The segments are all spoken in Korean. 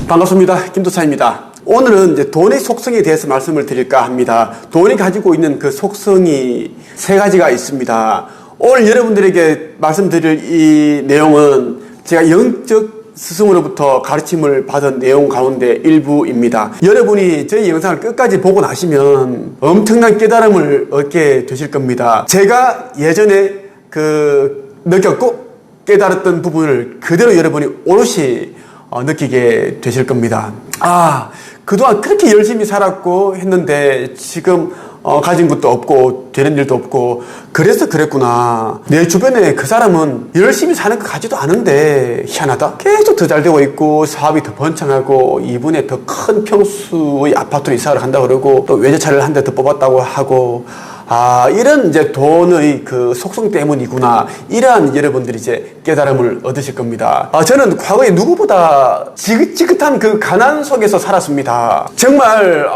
반갑습니다. 김도찬입니다. 오늘은 이제 돈의 속성에 대해서 말씀을 드릴까 합니다. 돈이 가지고 있는 그 속성이 세 가지가 있습니다. 오늘 여러분들에게 말씀드릴 이 내용은 제가 영적 스승으로부터 가르침을 받은 내용 가운데 일부입니다. 여러분이 저희 영상을 끝까지 보고 나시면 엄청난 깨달음을 얻게 되실 겁니다. 제가 예전에 느꼈고 깨달았던 부분을 그대로 여러분이 오롯이 느끼게 되실 겁니다. 그동안 그렇게 열심히 살았고 했는데 지금 가진 것도 없고 되는 일도 없고 그래서 그랬구나. 내 주변에 그 사람은 열심히 사는 것 같지도 않은데 희한하다. 계속 더 잘 되고 있고 사업이 더 번창하고 이분에 더 큰 평수의 아파트로 이사를 간다고 그러고 또 외제차를 한 대 더 뽑았다고 하고 이런 이제 돈의 그 속성 때문이구나. 이러한 여러분들이 이제 깨달음을 얻으실 겁니다. 저는 과거에 누구보다 지긋지긋한 그 가난 속에서 살았습니다. 정말,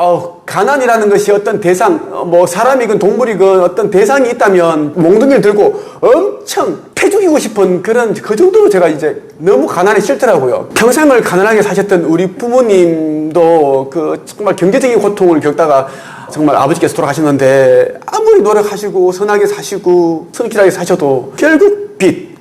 가난이라는 것이 어떤 대상, 사람이건 동물이건 어떤 대상이 있다면 몽둥이를 들고 엄청 패죽이고 싶은 그 정도로 제가 이제 너무 가난이 싫더라고요. 평생을 가난하게 사셨던 우리 부모님도 정말 경제적인 고통을 겪다가 정말 아버지께서 돌아가셨는데 아무리 노력하시고 선하게 사시고 성실하게 사셔도 결국 빚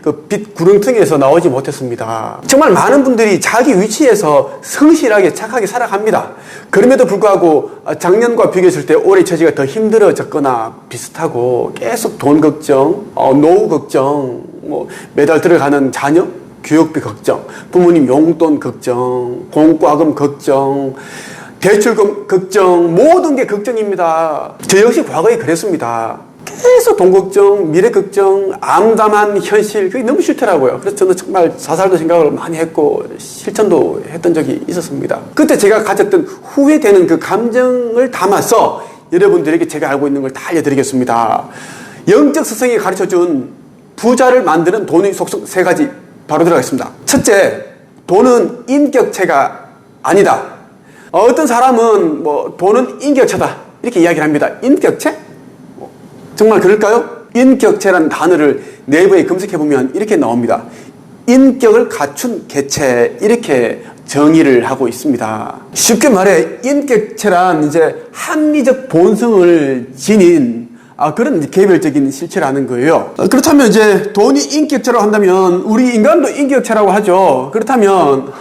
구렁텅이에서 나오지 못했습니다. 정말 많은 분들이 자기 위치에서 성실하게 착하게 살아갑니다. 그럼에도 불구하고 작년과 비교했을 때 올해 처지가 더 힘들어졌거나 비슷하고 계속 돈 걱정, 노후 걱정, 매달 들어가는 자녀 교육비 걱정, 부모님 용돈 걱정, 공과금 걱정, 대출금 걱정, 모든 게 걱정입니다. 저 역시 과거에 그랬습니다. 계속 돈 걱정, 미래 걱정, 암담한 현실, 그게 너무 싫더라고요. 그래서 저는 정말 자살도 생각을 많이 했고 실천도 했던 적이 있었습니다. 그때 제가 가졌던 후회되는 그 감정을 담아서 여러분들에게 제가 알고 있는 걸 다 알려드리겠습니다. 영적 스승이 가르쳐준 부자를 만드는 돈의 속성 세 가지 바로 들어가겠습니다. 첫째, 돈은 인격체가 아니다. 어떤 사람은 돈은 인격체다 이렇게 이야기를 합니다. 인격체? 정말 그럴까요? 인격체라는 단어를 네이버에 검색해보면 이렇게 나옵니다. 인격을 갖춘 개체 이렇게 정의를 하고 있습니다. 쉽게 말해 인격체란 이제 합리적 본성을 지닌 그런 개별적인 실체라는 거예요. 그렇다면 이제 돈이 인격체라고 한다면 우리 인간도 인격체라고 하죠. 그렇다면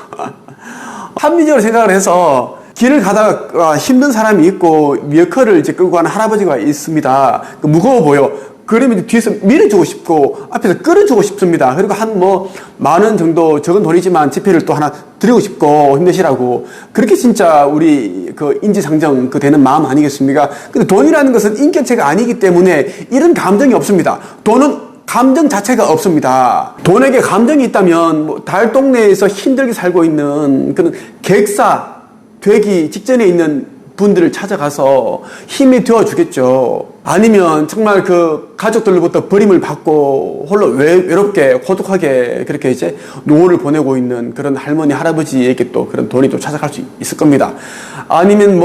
합리적으로 생각을 해서 길을 가다가 힘든 사람이 있고 미어커를 이제 끌고 가는 할아버지가 있습니다. 무거워 보여. 그러면 이제 뒤에서 밀어주고 싶고 앞에서 끌어주고 싶습니다. 그리고 한 10,000원 정도 적은 돈이지만 지폐를 또 하나 드리고 싶고 힘내시라고. 그렇게 진짜 우리 인지상정 되는 마음 아니겠습니까? 근데 돈이라는 것은 인격체가 아니기 때문에 이런 감정이 없습니다. 돈은 감정 자체가 없습니다. 돈에게 감정이 있다면 달 동네에서 힘들게 살고 있는 그런 객사 되기 직전에 있는 분들을 찾아가서 힘이 되어주겠죠. 아니면 정말 가족들로부터 버림을 받고 홀로 외롭게 고독하게 그렇게 이제 노후를 보내고 있는 그런 할머니 할아버지에게 또 그런 돈이 또 찾아갈 수 있을 겁니다. 아니면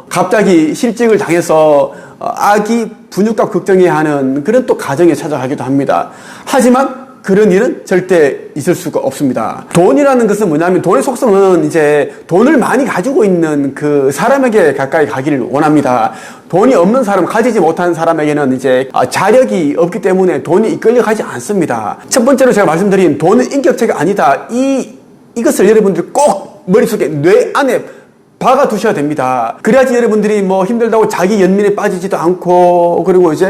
갑자기 실직을 당해서 아기 분유값 걱정해야 하는 그런 또 가정에 찾아가기도 합니다. 하지만 그런 일은 절대 있을 수가 없습니다. 돈이라는 것은 뭐냐면 돈의 속성은 이제 돈을 많이 가지고 있는 그 사람에게 가까이 가기를 원합니다. 돈이 없는 사람, 가지지 못한 사람에게는 이제 자력이 없기 때문에 돈이 이끌려 가지 않습니다. 첫 번째로 제가 말씀드린 돈은 인격체가 아니다. 이것을 여러분들 꼭 머릿속에 뇌 안에 박아 두셔야 됩니다. 그래야지 여러분들이 힘들다고 자기 연민에 빠지지도 않고 그리고 이제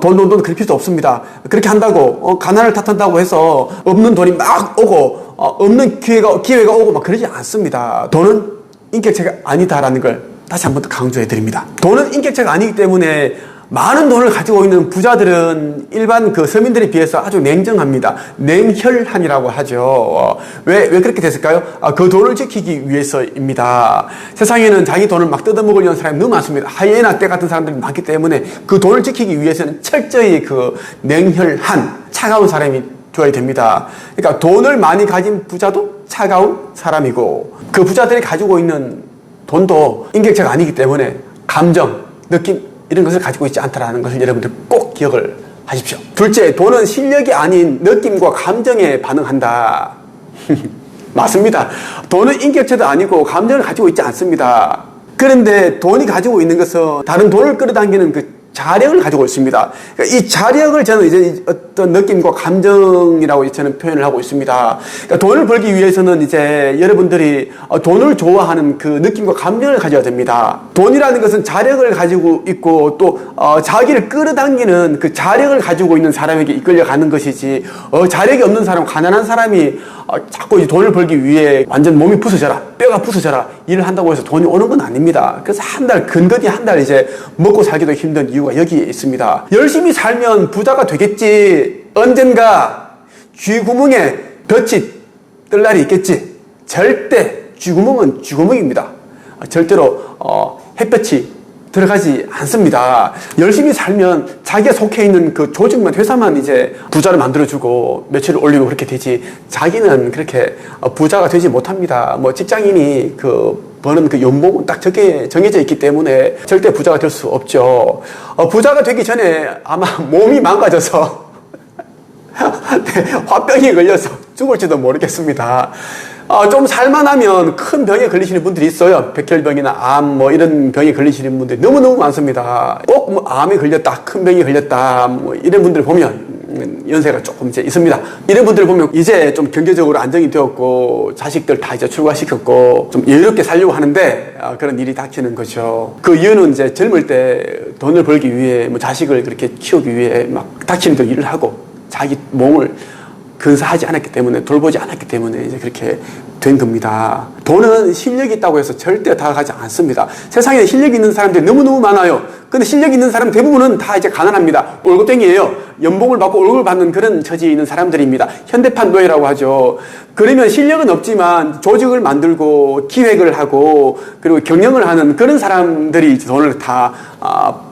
돈 그럴 필요도 없습니다. 그렇게 한다고 가난을 탓한다고 해서 없는 돈이 막 오고 없는 기회가 오고 막 그러지 않습니다. 돈은 인격체가 아니다라는 걸 다시 한 번 더 강조해 드립니다. 돈은 인격체가 아니기 때문에 많은 돈을 가지고 있는 부자들은 일반 서민들에 비해서 아주 냉정합니다. 냉혈한이라고 하죠. 왜 그렇게 됐을까요? 그 돈을 지키기 위해서입니다. 세상에는 자기 돈을 막 뜯어먹으려는 사람이 너무 많습니다. 하이에나 떼 같은 사람들이 많기 때문에 그 돈을 지키기 위해서는 철저히 냉혈한 차가운 사람이 줘야 됩니다. 그러니까 돈을 많이 가진 부자도 차가운 사람이고 그 부자들이 가지고 있는 돈도 인격체가 아니기 때문에 감정, 느낌 이런 것을 가지고 있지 않다는 것을 여러분들 꼭 기억을 하십시오. 둘째, 돈은 실력이 아닌 느낌과 감정에 반응한다. 맞습니다. 돈은 인격체도 아니고 감정을 가지고 있지 않습니다. 그런데 돈이 가지고 있는 것은 다른 돈을 끌어당기는 그 자력을 가지고 있습니다. 그러니까 이 자력을 저는 이제 어떤 느낌과 감정이라고 저는 표현을 하고 있습니다. 그러니까 돈을 벌기 위해서는 이제 여러분들이 돈을 좋아하는 그 느낌과 감정을 가져야 됩니다. 돈이라는 것은 자력을 가지고 있고 또 자기를 끌어당기는 그 자력을 가지고 있는 사람에게 이끌려가는 것이지 자력이 없는 사람, 가난한 사람이 자꾸 돈을 벌기 위해 완전 몸이 부서져라, 뼈가 부서져라 일을 한다고 해서 돈이 오는 건 아닙니다. 그래서 근거리 한 달 이제 먹고 살기도 힘든 이유가 여기에 있습니다. 열심히 살면 부자가 되겠지. 언젠가 쥐구멍에 볕이 뜰 날이 있겠지. 절대 쥐구멍은 쥐구멍입니다. 절대로 햇볕이 들어가지 않습니다. 열심히 살면 자기가 속해 있는 그 조직만, 회사만 이제 부자를 만들어주고 며칠을 올리고 그렇게 되지 자기는 그렇게 부자가 되지 못합니다. 뭐 직장인이 버는 그 연봉은 딱 정해져 있기 때문에 절대 부자가 될 수 없죠. 부자가 되기 전에 아마 몸이 망가져서 화병에 걸려서 죽을지도 모르겠습니다. 좀 살만하면 큰 병에 걸리시는 분들이 있어요. 백혈병이나 암 이런 병에 걸리시는 분들이 너무너무 많습니다. 꼭 암에 걸렸다, 큰 병에 걸렸다 이런 분들 보면 연세가 조금 이제 있습니다. 이런 분들 보면 이제 좀 경제적으로 안정이 되었고 자식들 다 이제 출가시켰고 좀 여유롭게 살려고 하는데 그런 일이 닥치는 거죠. 그 이유는 이제 젊을 때 돈을 벌기 위해 자식을 그렇게 키우기 위해 막 닥치는 대로 일을 하고 자기 몸을 근사하지 않았기 때문에, 돌보지 않았기 때문에 이제 그렇게 된 겁니다. 돈은 실력이 있다고 해서 절대 다가가지 않습니다. 세상에 실력이 있는 사람들이 너무너무 많아요. 근데 실력이 있는 사람 대부분은 다 이제 가난합니다. 월급쟁이에요. 연봉을 받고 월급을 받는 그런 처지에 있는 사람들입니다. 현대판 노예라고 하죠. 그러면 실력은 없지만 조직을 만들고 기획을 하고 그리고 경영을 하는 그런 사람들이 돈을 다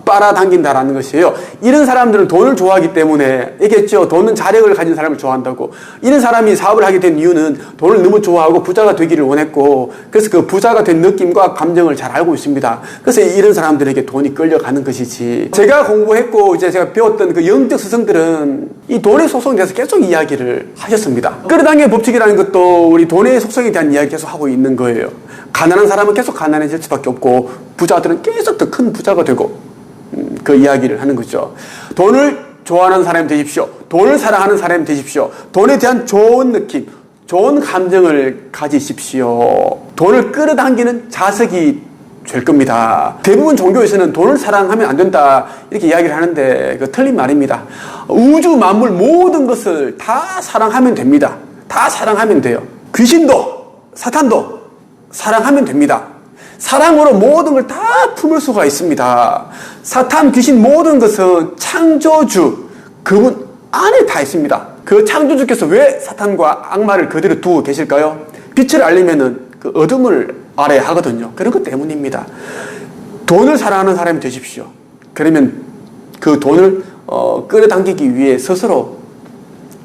빨아당긴다라는 것이에요. 이런 사람들은 돈을 좋아하기 때문에 얘기했죠. 돈은 자력을 가진 사람을 좋아한다고. 이런 사람이 사업을 하게 된 이유는 돈을 너무 좋아하고 부자가 되기를 원했고 그래서 그 부자가 된 느낌과 감정을 잘 알고 있습니다. 그래서 이런 사람들에게 돈이 끌려가는 것이지. 제가 공부했고 이제 제가 배웠던 그 영적 스승들은 이 돈의 속성에 대해서 계속 이야기를 하셨습니다. 끌어당기는 법칙이라는 것도 우리 돈의 속성에 대한 이야기 계속 하고 있는 거예요. 가난한 사람은 계속 가난해질 수밖에 없고 부자들은 계속 더 큰 부자가 되고 그 이야기를 하는 거죠. 돈을 좋아하는 사람이 되십시오. 돈을 사랑하는 사람이 되십시오. 돈에 대한 좋은 느낌, 좋은 감정을 가지십시오. 돈을 끌어당기는 자석이 될 겁니다. 대부분 종교에서는 돈을 사랑하면 안 된다 이렇게 이야기를 하는데 그 틀린 말입니다. 우주 만물 모든 것을 다 사랑하면 됩니다. 다 사랑하면 돼요. 귀신도 사탄도 사랑하면 됩니다. 사랑으로 모든 걸 다 품을 수가 있습니다. 사탄, 귀신 모든 것은 창조주 그분 안에 다 있습니다. 그 창조주께서 왜 사탄과 악마를 그대로 두고 계실까요? 빛을 알리면은 그 어둠을 알아야 하거든요. 그런 것 때문입니다. 돈을 사랑하는 사람이 되십시오. 그러면 그 돈을 끌어당기기 위해 스스로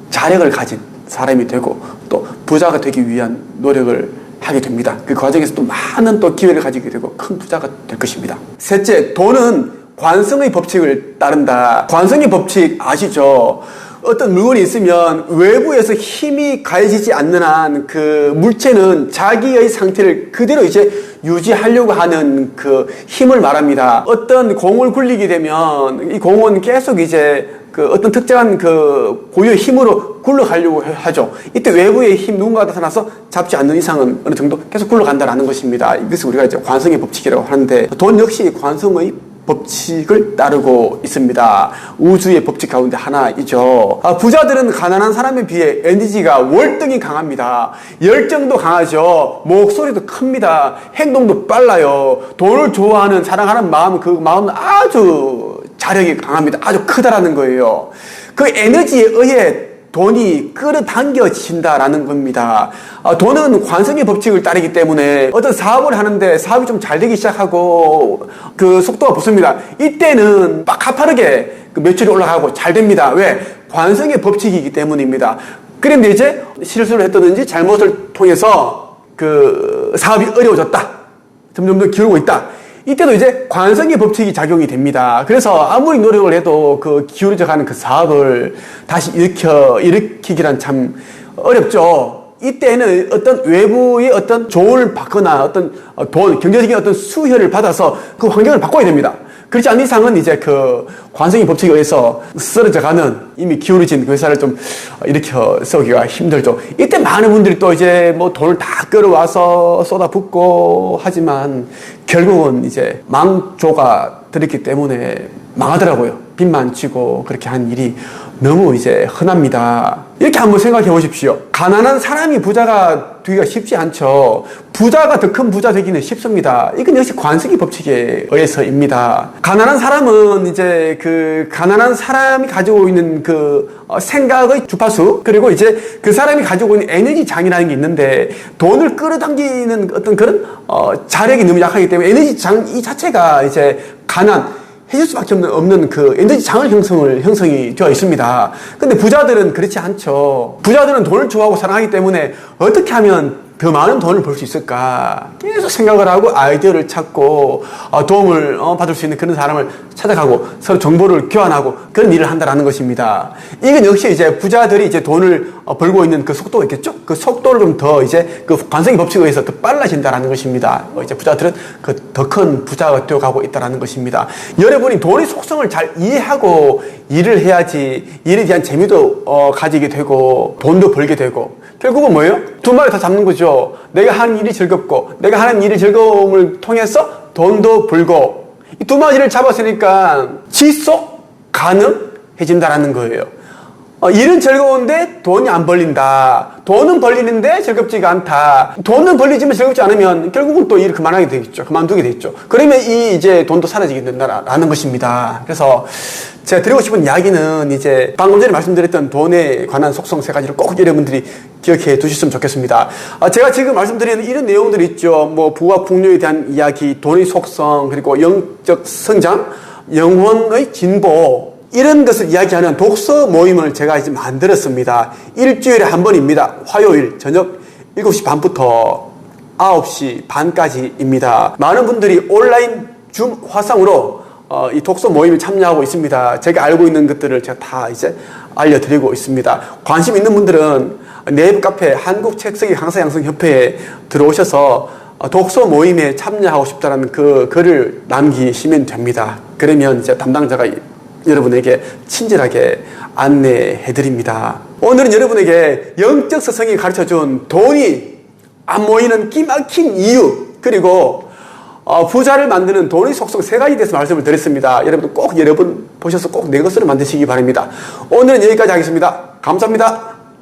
자력을 가진 사람이 되고 또 부자가 되기 위한 노력을 하게 됩니다. 그 과정에서 또 많은 또 기회를 가지게 되고 큰 부자가 될 것입니다. 셋째, 돈은 관성의 법칙을 따른다. 관성의 법칙 아시죠? 어떤 물건이 있으면 외부에서 힘이 가해지지 않는 한 그 물체는 자기의 상태를 그대로 이제 유지하려고 하는 그 힘을 말합니다. 어떤 공을 굴리게 되면 이 공은 계속 이제 그 어떤 특정한 그 고유의 힘으로 굴러가려고 하죠. 이때 외부의 힘 누군가 나타나서 잡지 않는 이상은 어느 정도 계속 굴러간다라는 것입니다. 이것을 우리가 이제 관성의 법칙이라고 하는데 돈 역시 관성의 법칙을 따르고 있습니다. 우주의 법칙 가운데 하나이죠. 부자들은 가난한 사람에 비해 에너지가 월등히 강합니다. 열정도 강하죠. 목소리도 큽니다. 행동도 빨라요. 돈을 좋아하는 사랑하는 마음, 그 마음은 아주 자력이 강합니다. 아주 크다라는 거예요. 그 에너지에 의해 돈이 끌어당겨진다라는 겁니다. 돈은 관성의 법칙을 따르기 때문에 어떤 사업을 하는데 사업이 좀 잘 되기 시작하고 그 속도가 붙습니다. 이때는 막 가파르게 그 매출이 올라가고 잘 됩니다. 왜? 관성의 법칙이기 때문입니다. 그런데 이제 실수를 했다든지 잘못을 통해서 그 사업이 어려워졌다. 점점 더 기울고 있다. 이때도 이제 관성의 법칙이 작용이 됩니다. 그래서 아무리 노력을 해도 그 기울어져 가는 그 사업을 다시 일으키기란 참 어렵죠. 이때는 어떤 외부의 어떤 조언을 받거나 어떤 경제적인 어떤 수혈을 받아서 그 환경을 바꿔야 됩니다. 그렇지 않은 이상은 이제 그 관성의 법칙에 의해서 쓰러져 가는 이미 기울어진 그 회사를 좀 일으켜 세우기가 힘들죠. 이때 많은 분들이 또 이제 뭐 돈을 다 끌어와서 쏟아붓고 하지만 결국은 이제 망조가 들었기 때문에 망하더라고요. 빚만 지고 그렇게 한 일이 너무 이제 흔합니다. 이렇게 한번 생각해 보십시오. 가난한 사람이 부자가 되기가 쉽지 않죠. 부자가 더 큰 부자 되기는 쉽습니다. 이건 역시 관성의 법칙에 의해서입니다. 가난한 사람은 이제 그 가난한 사람이 가지고 있는 그 생각의 주파수, 그리고 이제 그 사람이 가지고 있는 에너지 장이라는 게 있는데, 돈을 끌어당기는 어떤 그런 자력이 너무 약하기 때문에 에너지 장 이 자체가 이제 해줄 수밖에 없는 그 에너지 장을 형성이 되어 있습니다. 근데 부자들은 그렇지 않죠. 부자들은 돈을 좋아하고 사랑하기 때문에 어떻게 하면 더 많은 돈을 벌 수 있을까 계속 생각을 하고 아이디어를 찾고 도움을 받을 수 있는 그런 사람을 찾아가고 서로 정보를 교환하고 그런 일을 한다라는 것입니다. 이건 역시 이제 부자들이 이제 돈을 벌고 있는 그 속도가 있겠죠. 그 속도를 좀 더 이제 그 관성의 법칙에 의해서 더 빨라진다라는 것입니다. 이제 부자들은 그 더 큰 부자가 되어가고 있다라는 것입니다. 여러분이 돈의 속성을 잘 이해하고 일을 해야지 일에 대한 재미도 가지게 되고 돈도 벌게 되고, 결국은 뭐예요? 두 마리 다 잡는 거죠. 내가 하는 일이 즐겁고 내가 하는 일의 즐거움을 통해서 돈도 벌고, 이 두 마리를 잡았으니까 지속 가능해진다라는 거예요. 일은 즐거운데 돈이 안 벌린다. 돈은 벌리는데 즐겁지가 않다. 돈은 벌리지만 즐겁지 않으면 결국은 또 일을 그만하게 되겠죠. 그만두게 되겠죠. 그러면 이제 돈도 사라지게 된다라는 것입니다. 그래서 제가 드리고 싶은 이야기는 이제 방금 전에 말씀드렸던 돈에 관한 속성 3가지를 꼭 여러분들이 기억해 두셨으면 좋겠습니다. 제가 지금 말씀드리는 이런 내용들이 있죠. 뭐 부와 풍요에 대한 이야기, 돈의 속성, 그리고 영적 성장, 영혼의 진보, 이런 것을 이야기하는 독서 모임을 제가 이제 만들었습니다. 일주일에 한 번입니다. 화요일 저녁 7시 반부터 9시 반까지입니다. 많은 분들이 온라인 줌 화상으로 이 독서 모임에 참여하고 있습니다. 제가 알고 있는 것들을 제가 다 이제 알려드리고 있습니다. 관심 있는 분들은 네이버 카페 한국책쓰기 강사양성협회에 들어오셔서 독서 모임에 참여하고 싶다는 그 글을 남기시면 됩니다. 그러면 이제 담당자가 여러분에게 친절하게 안내해드립니다. 오늘은 여러분에게 영적 스승이 가르쳐준 돈이 안 모이는 기막힌 이유, 그리고 부자를 만드는 돈의 속성 3가지에 대해서 말씀을 드렸습니다. 여러분 꼭 여러 번 보셔서 꼭 내 것으로 만드시기 바랍니다. 오늘은 여기까지 하겠습니다. 감사합니다.